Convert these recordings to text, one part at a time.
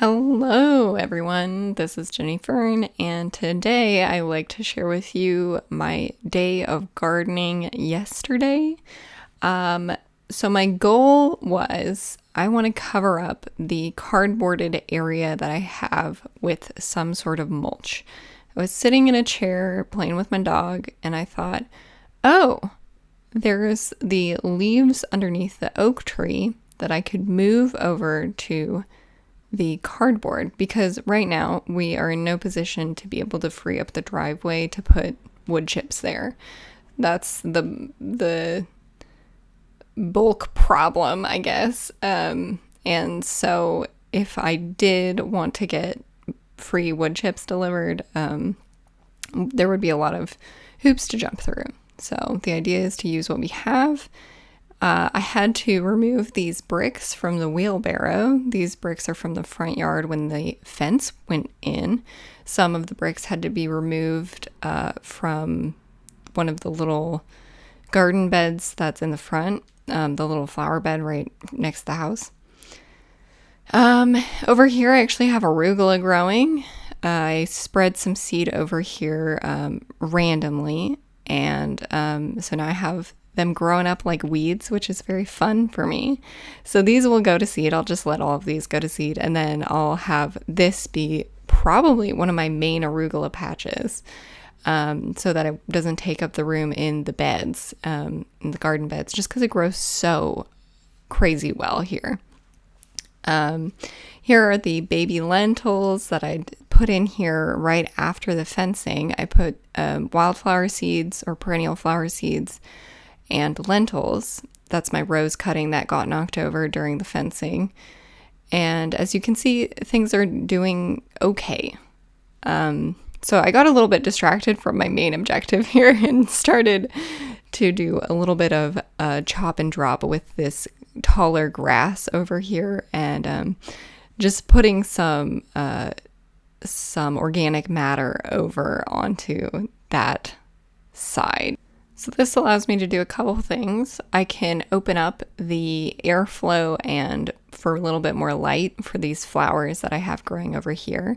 Hello, everyone. This is Jenny Fern, and today I like to share with you my day of gardening yesterday. So my goal was I want to cover up the cardboarded area that I have with some sort of mulch. I was sitting in a chair playing with my dog, and I thought, oh, there's the leaves underneath the oak tree that I could move over to the cardboard, because right now we are in no position to be able to free up the driveway to put wood chips there. That's the bulk problem, I guess. And so if I did want to get free wood chips delivered, there would be a lot of hoops to jump through. So the idea is to use what we have. I had to remove these bricks from the wheelbarrow. These bricks are from the front yard when the fence went in. Some of the bricks had to be removed from one of the little garden beds that's in the front, the little flower bed right next to the house. Over here, I actually have arugula growing. I spread some seed over here randomly, and so now I have them growing up like weeds, which is very fun for me. So these will go to seed. I'll just let all of these go to seed, and then I'll have this be probably one of my main arugula patches, so that it doesn't take up the room in the beds, in the garden beds, just because it grows so crazy well here. Here are the baby lentils that I put in here right after the fencing. I put wildflower seeds or perennial flower seeds and lentils. That's my rose cutting that got knocked over during the fencing. And as you can see, things are doing okay. So I got a little bit distracted from my main objective here and started to do a little bit of chop and drop with this taller grass over here, and just putting some organic matter over onto that side. So this allows me to do a couple things. I can open up the airflow and for a little bit more light for these flowers that I have growing over here.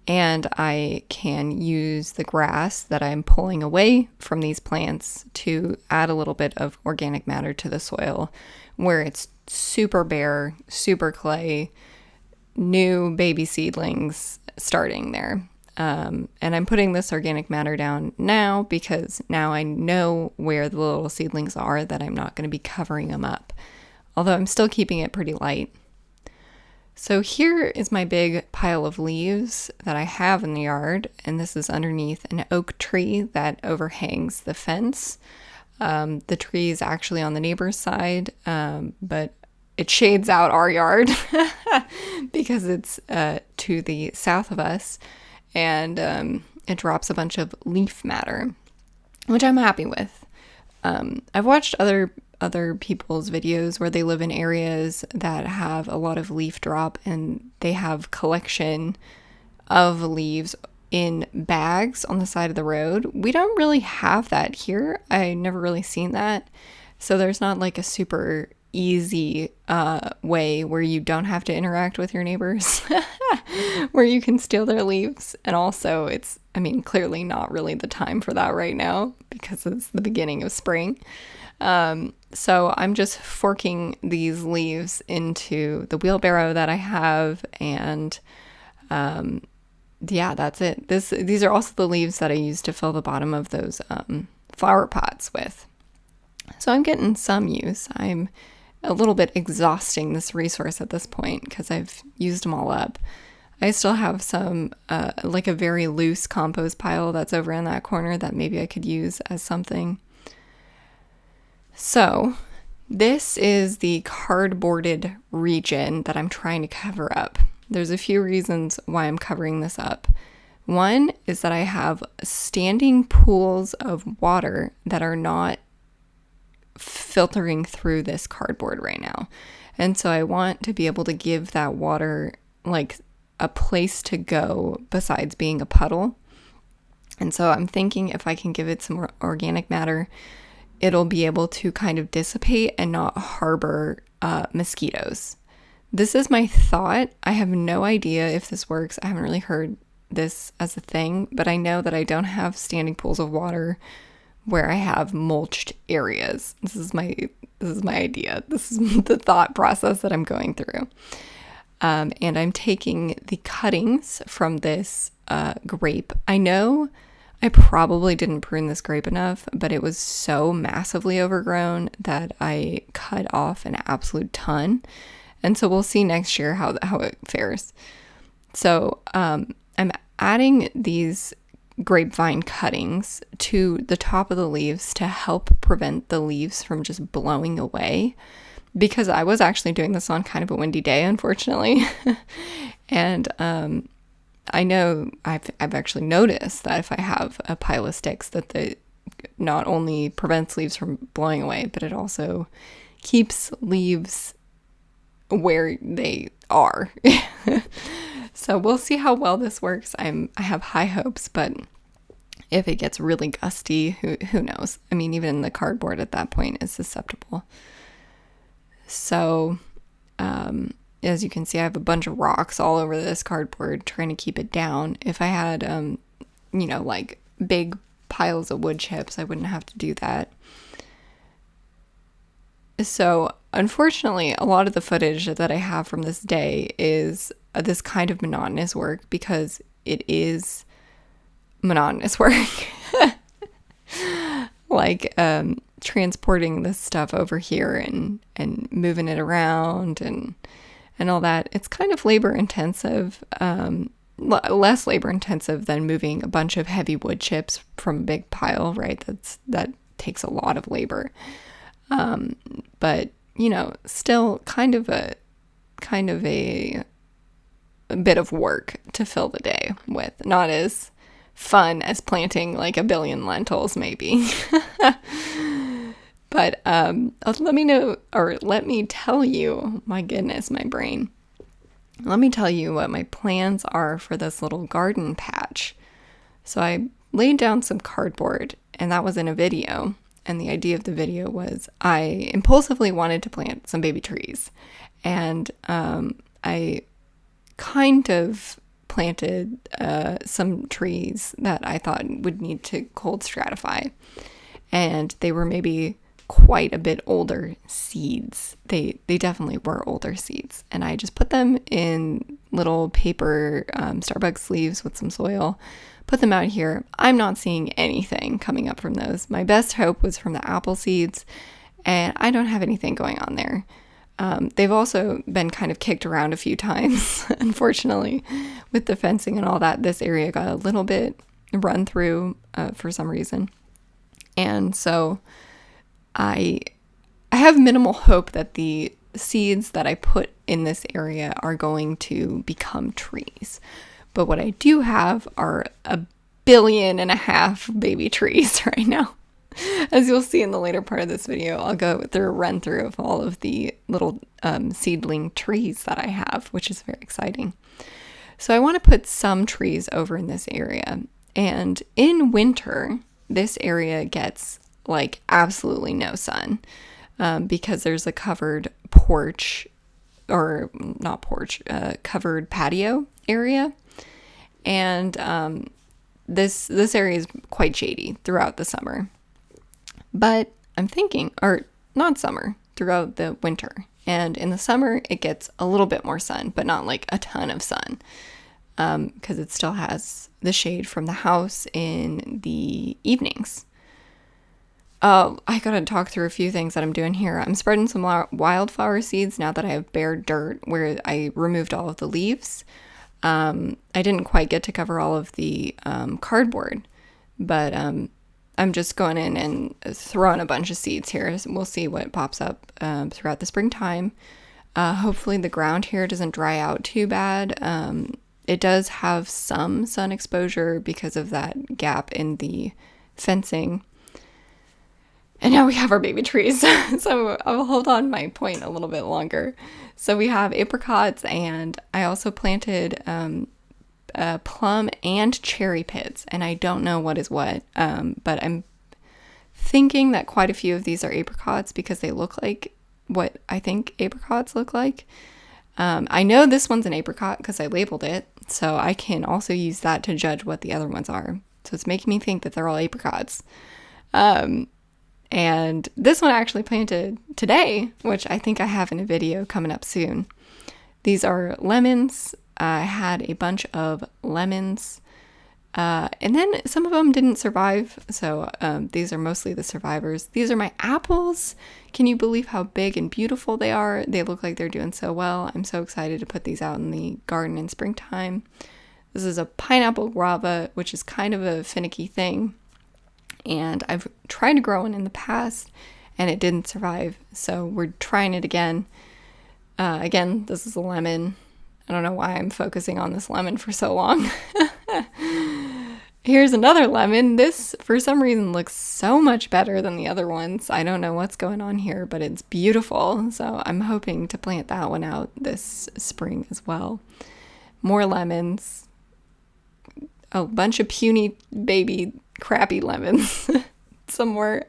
And I can use the grass that I'm pulling away from these plants to add a little bit of organic matter to the soil where it's super bare, super clay, new baby seedlings starting there. And I'm putting this organic matter down now because now I know where the little seedlings are, that I'm not going to be covering them up, although I'm still keeping it pretty light. So here is my big pile of leaves that I have in the yard, and this is underneath an oak tree that overhangs the fence. The tree is actually on the neighbor's side, but it shades out our yard because it's to the south of us. And it drops a bunch of leaf matter, which I'm happy with. I've watched other people's videos where they live in areas that have a lot of leaf drop, and they have collection of leaves in bags on the side of the road. We don't really have that here. I never really seen that. So there's not like a super easy way where you don't have to interact with your neighbors where you can steal their leaves. And also it's, clearly not really the time for that right now because it's the beginning of spring. So I'm just forking these leaves into the wheelbarrow that I have, and yeah, that's it. These are also the leaves that I use to fill the bottom of those flower pots with. So I'm getting some use. I'm a little bit exhausting this resource at this point because I've used them all up. I still have some, like a very loose compost pile that's over in that corner that maybe I could use as something. So this is the cardboarded region that I'm trying to cover up. There's a few reasons why I'm covering this up. One is that I have standing pools of water that are not filtering through this cardboard right now. And so I want to be able to give that water like a place to go besides being a puddle. And so I'm thinking if I can give it some organic matter, it'll be able to kind of dissipate and not harbor mosquitoes. This is my thought. I have no idea if this works. I haven't really heard this as a thing, but I know that I don't have standing pools of water where I have mulched areas. This is my idea. This is the thought process that I'm going through. And I'm taking the cuttings from this grape. I know I probably didn't prune this grape enough, but it was so massively overgrown that I cut off an absolute ton. And so we'll see next year how it fares. So I'm adding these grapevine cuttings to the top of the leaves to help prevent the leaves from just blowing away, because I was actually doing this on kind of a windy day, unfortunately. And I know I've actually noticed that if I have a pile of sticks, that the not only prevents leaves from blowing away, but it also keeps leaves where they are. So we'll see how well this works. I have high hopes, but if it gets really gusty, who knows? I mean, even the cardboard at that point is susceptible. So, as you can see, I have a bunch of rocks all over this cardboard trying to keep it down. If I had, like big piles of wood chips, I wouldn't have to do that. So, unfortunately, a lot of the footage that I have from this day is this kind of monotonous work, because it is monotonous work. Like transporting this stuff over here and moving it around and all that. It's kind of labor intensive, less labor intensive than moving a bunch of heavy wood chips from a big pile, right? That takes a lot of labor. But still kind of a bit of work to fill the day with. Not as fun as planting like a billion lentils, maybe. But let me know, or let me tell you, my goodness, my brain. Let me tell you what my plans are for this little garden patch. So I laid down some cardboard, and that was in a video. And the idea of the video was I impulsively wanted to plant some baby trees. And I kind of planted some trees that I thought would need to cold stratify. And they were maybe quite a bit older seeds. They definitely were older seeds. And I just put them in little paper Starbucks sleeves with some soil, put them out here. I'm not seeing anything coming up from those. My best hope was from the apple seeds, and I don't have anything going on there. They've also been kind of kicked around a few times, unfortunately, with the fencing and all that. This area got a little bit run through for some reason. And so I have minimal hope that the seeds that I put in this area are going to become trees. But what I do have are 1.5 billion baby trees right now. As you'll see in the later part of this video, I'll go through a run through of all of the little seedling trees that I have, which is very exciting. So I want to put some trees over in this area. And in winter, this area gets like absolutely no sun because there's a covered porch, or not porch, covered patio area. And this area is quite shady throughout the summer. But I'm thinking, or not summer, throughout the winter. And in the summer, it gets a little bit more sun, but not like a ton of sun, because it still has the shade from the house in the evenings. I gotta talk through a few things that I'm doing here. I'm spreading some wildflower seeds now that I have bare dirt where I removed all of the leaves. I didn't quite get to cover all of the cardboard, but I'm just going in and throwing a bunch of seeds here. We'll see what pops up throughout the springtime. Hopefully the ground here doesn't dry out too bad. It does have some sun exposure because of that gap in the fencing. And now we have our baby trees. So I'll hold on my point a little bit longer. So we have apricots, and I also planted plum and cherry pits, and I don't know what is what, but I'm thinking that quite a few of these are apricots because they look like what I think apricots look like. I know this one's an apricot because I labeled it, so I can also use that to judge what the other ones are. So it's making me think that they're all apricots. And this one I actually planted today, which I think I have in a video coming up soon. These are lemons. I had a bunch of lemons, and then some of them didn't survive. So these are mostly the survivors. These are my apples. Can you believe how big and beautiful they are? They look like they're doing so well. I'm so excited to put these out in the garden in springtime. This is a pineapple guava, which is kind of a finicky thing. And I've tried to grow one in the past and it didn't survive. So we're trying it again. Again, this is a lemon. I don't know why I'm focusing on this lemon for so long. Here's another lemon. This, for some reason, looks so much better than the other ones. I don't know what's going on here, but it's beautiful. So I'm hoping to plant that one out this spring as well. More lemons. A bunch of puny baby crappy lemons. some more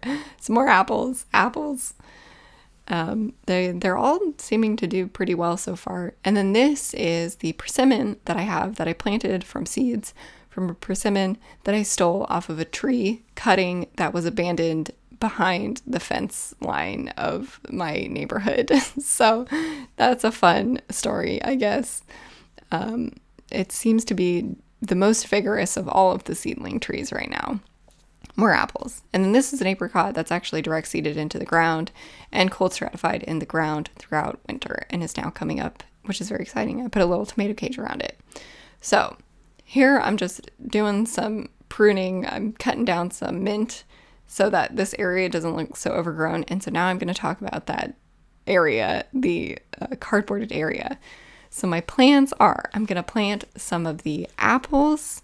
apples. They're all seeming to do pretty well so far. And then this is the persimmon that I have that I planted from seeds from a persimmon that I stole off of a tree cutting that was abandoned behind the fence line of my neighborhood. So that's a fun story, I guess. It seems to be the most vigorous of all of the seedling trees right now. More apples. And then this is an apricot that's actually direct seeded into the ground and cold stratified in the ground throughout winter and is now coming up, which is very exciting. I put a little tomato cage around it. So here I'm just doing some pruning. I'm cutting down some mint so that this area doesn't look so overgrown. And so now I'm going to talk about that area, the cardboarded area. So my plans are I'm going to plant some of the apples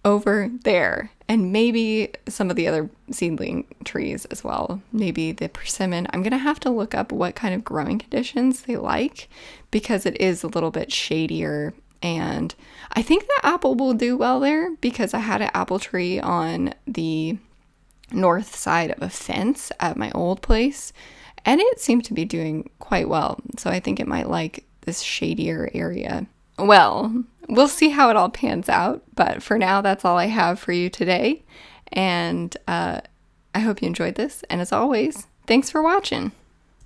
over there and maybe some of the other seedling trees as well. Maybe the persimmon. I'm going to have to look up what kind of growing conditions they like because it is a little bit shadier. And I think the apple will do well there because I had an apple tree on the north side of a fence at my old place and it seemed to be doing quite well. So I think it might like this shadier area. Well, we'll see how it all pans out, but for now, that's all I have for you today. And I hope you enjoyed this. And as always, thanks for watching.